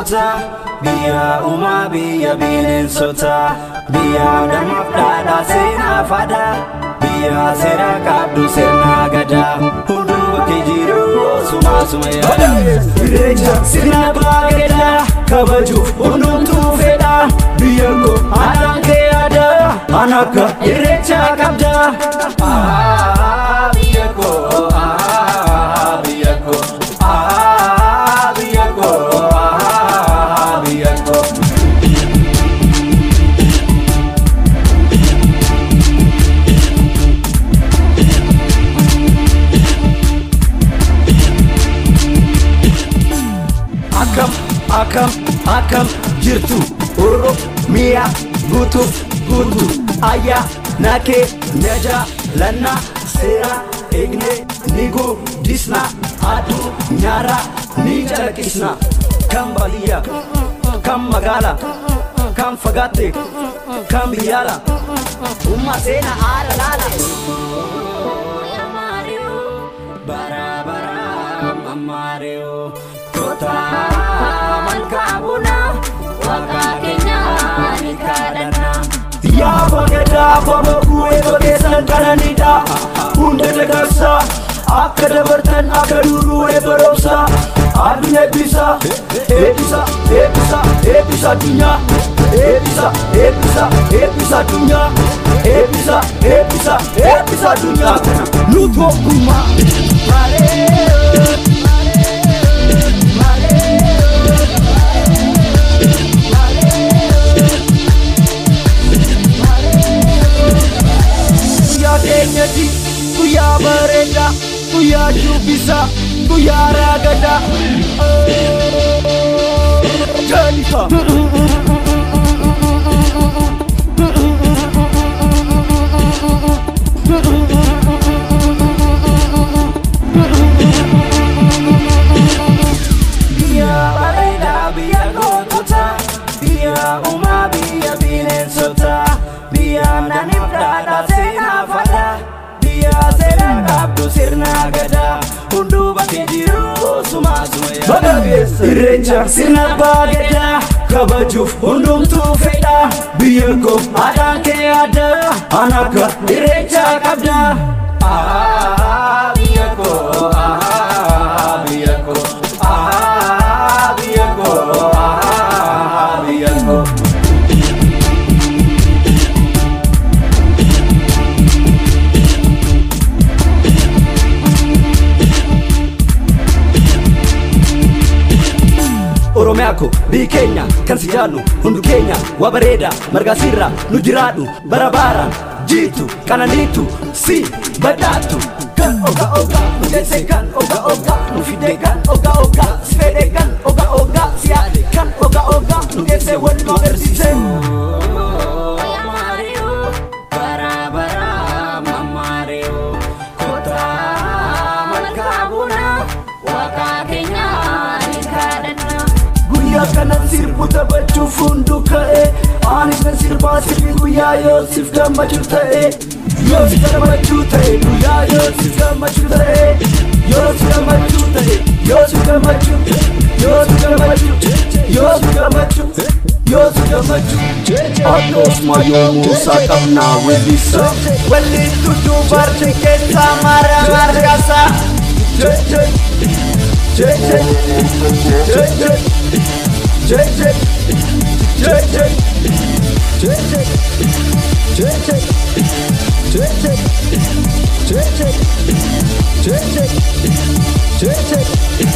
gootota biyya uumaa biyya bineensota biyya namaaf dhaadhaa seenaa faadaa biyya seera qabdu sirna gadaa hunduu bakki jiru suma yaada irreecha sirna bareedaa kabajuuf hundumtuu fedha biyya koo aadaan kee yaada anakka irreecha qabda biyya koo biyya koo biyya koo biyya koo Akam jirtu Oromiyaa guutuu ayyaana kee jaallanna seera eegne ni guddisna addunyaarra ni calaqqisna kan baadiyyaa kan magaalaa kan fagaatte kan biyyaala umma seena haala laala bara mammaariyo kota malkaabuna waaqa keenyaa ni kadhanna yaa bareedaa babaku eebba keessan kananidha hunda dagarsa akka dabartan akka duruu eebbaroomsa addunyaa eebbisa addunyaa eebbisa addunyaa eebbisa addunyaa nu tokkummaa Kuya barenda, kuya jubisa, kuya ragada Jennifer Biya barenda, biya gootota Biya uumaa biya bineensota Biya naanif dhaadhaa seenaa faadaa seera qabdu sirna gadaa hunduu bakki jiru suma yaada irreecha sirna bareedaa kabajuuf hundumtuu fedha biyya koo aadaan kee yaada anakka irreecha qabda biyya koo biyya koo biyya koo biyya koo Oromiyaa koo biyyi keenya kan si jaallu hundu keenya waa bareeda marga sirra nu jiraadhu bara baraan jiitu qananiitu si badhaatu kan oga nu deesse kan oga nu fide kan oga si fedhe kan oga si yaade kan oga nu deesse wal nu agarsiise kanan sirbu tabachuuf hundu ka'e anis nan sirbaa sirbi guyyaa yoosif gammachuu ta'e yoosif gammachuu ta'e guyyaa yoosif gammachuu ta'e yoosif gammachuu ta'e yoosif gammachuu yoosif gammachuu yoosif gammachuu yoosif gammachuu akkasuma yoomuu saaqabnaa weellisa wellistu dubartii keessaa mara margasa JJ